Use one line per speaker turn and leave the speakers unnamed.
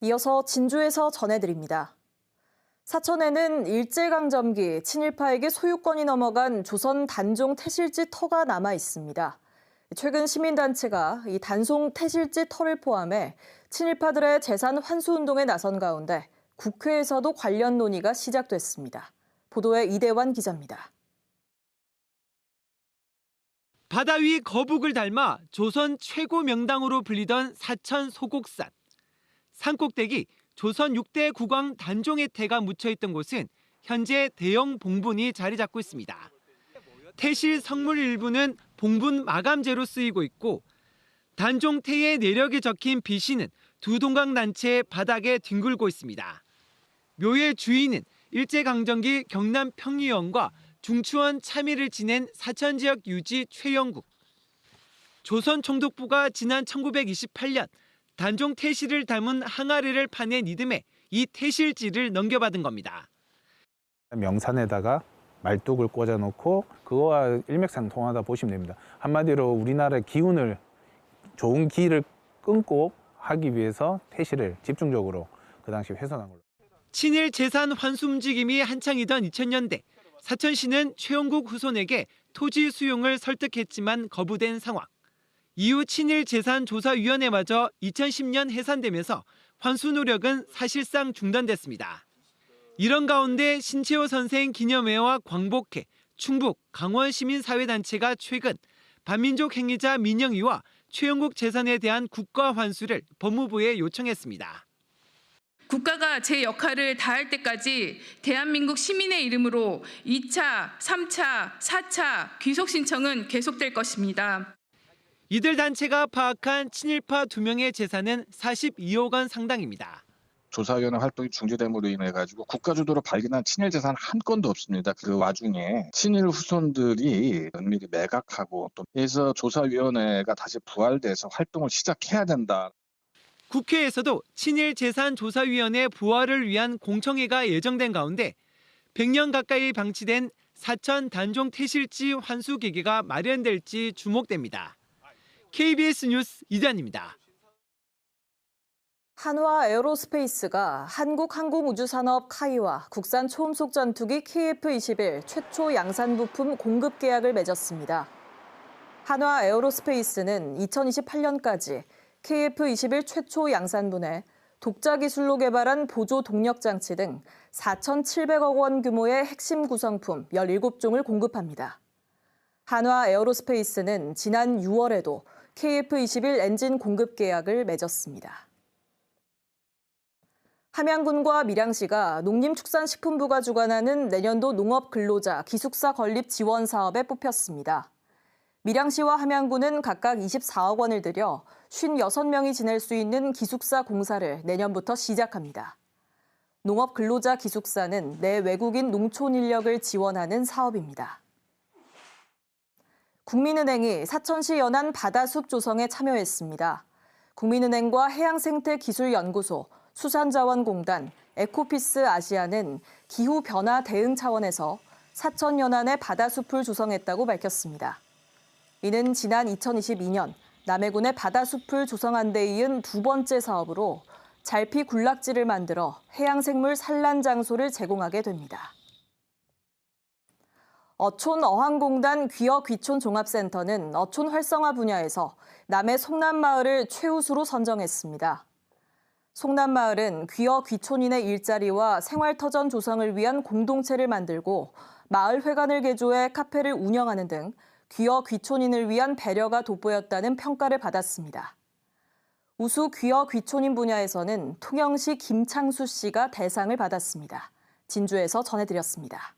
이어서 진주에서 전해드립니다. 사천에는 일제강점기 친일파에게 소유권이 넘어간 조선 단종 태실지 터가 남아 있습니다. 최근 시민단체가 이 단송 태실지 터를 포함해 친일파들의 재산 환수운동에 나선 가운데 국회에서도 관련 논의가 시작됐습니다. 보도에 이대환 기자입니다.
바다 위 거북을 닮아 조선 최고 명당으로 불리던 사천 소곡산. 산꼭대기 조선 6대 국왕 단종의 태가 묻혀있던 곳은 현재 대형 봉분이 자리 잡고 있습니다. 태실 성물 일부는 봉분 마감재로 쓰이고 있고 단종 태의 내력이 적힌 비시는 두 동강단체의 바닥에 뒹굴고 있습니다. 묘의 주인은 일제강점기 경남 평의원과 중추원 참의를 지낸 사천지역 유지 최영국. 조선 총독부가 지난 1928년 단종 태실을 담은 항아리를 파낸 이듬해 이 태실지를 넘겨받은 겁니다.
명산에다가 말뚝을 꽂아놓고 그거와 일맥상통하다 보시면 됩니다. 한마디로 우리나라의 기운을 좋은 기를 끊고 하기 위해서 태실을 집중적으로 그 당시 훼손한 걸로.
친일 재산 환수 움직임이 한창이던 2000년대 사천시는 최영국 후손에게 토지 수용을 설득했지만 거부된 상황. 이후 친일재산조사위원회마저 2010년 해산되면서 환수 노력은 사실상 중단됐습니다. 이런 가운데 신채호 선생 기념회와 광복회, 충북, 강원 시민사회단체가 최근 반민족 행위자 민영희와 최영국 재산에 대한 국가 환수를 법무부에 요청했습니다.
국가가 제 역할을 다할 때까지 대한민국 시민의 이름으로 2차, 3차, 4차 귀속 신청은 계속될 것입니다.
이들 단체가 파악한 친일파 2명의 재산은 42억 원 상당입니다.
조사위원회 활동이 중지됨으로 인해 가지고 국가 주도로 발견한 친일 재산 한 건도 없습니다. 그 와중에 친일 후손들이 은밀히 매각하고 또 그래서 조사위원회가 다시 부활돼서 활동을 시작해야 된다.
국회에서도 친일재산조사위원회 부활을 위한 공청회가 예정된 가운데 100년 가까이 방치된 사천 단종 태실지 환수 기계가 마련될지 주목됩니다. KBS 뉴스 이대환입니다.
한화 에어로스페이스가 한국항공우주산업 카이와 국산 초음속 전투기 KF-21 최초 양산 부품 공급 계약을 맺었습니다. 한화 에어로스페이스는 2028년까지 KF-21 최초 양산분에 독자 기술로 개발한 보조 동력 장치 등 4,700억 원 규모의 핵심 구성품 17종을 공급합니다. 한화 에어로스페이스는 지난 6월에도 KF-21 엔진 공급 계약을 맺었습니다. 함양군과 밀양시가 농림축산식품부가 주관하는 내년도 농업근로자 기숙사 건립 지원 사업에 뽑혔습니다. 밀양시와 함양군은 각각 24억 원을 들여 56명이 지낼 수 있는 기숙사 공사를 내년부터 시작합니다. 농업근로자 기숙사는 내 외국인 농촌 인력을 지원하는 사업입니다. 국민은행이 사천시 연안 바다숲 조성에 참여했습니다. 국민은행과 해양생태기술연구소, 수산자원공단, 에코피스 아시아는 기후변화 대응 차원에서 사천 연안의 바다숲을 조성했다고 밝혔습니다. 이는 지난 2022년 남해군의 바다숲을 조성한 데 이은 두 번째 사업으로 잘피 군락지를 만들어 해양생물 산란 장소를 제공하게 됩니다. 어촌어항공단 귀어귀촌종합센터는 어촌 활성화 분야에서 남해 송남마을을 최우수로 선정했습니다. 송남마을은 귀어귀촌인의 일자리와 생활터전 조성을 위한 공동체를 만들고 마을 회관을 개조해 카페를 운영하는 등 귀어귀촌인을 위한 배려가 돋보였다는 평가를 받았습니다. 우수 귀어귀촌인 분야에서는 통영시 김창수 씨가 대상을 받았습니다. 진주에서 전해드렸습니다.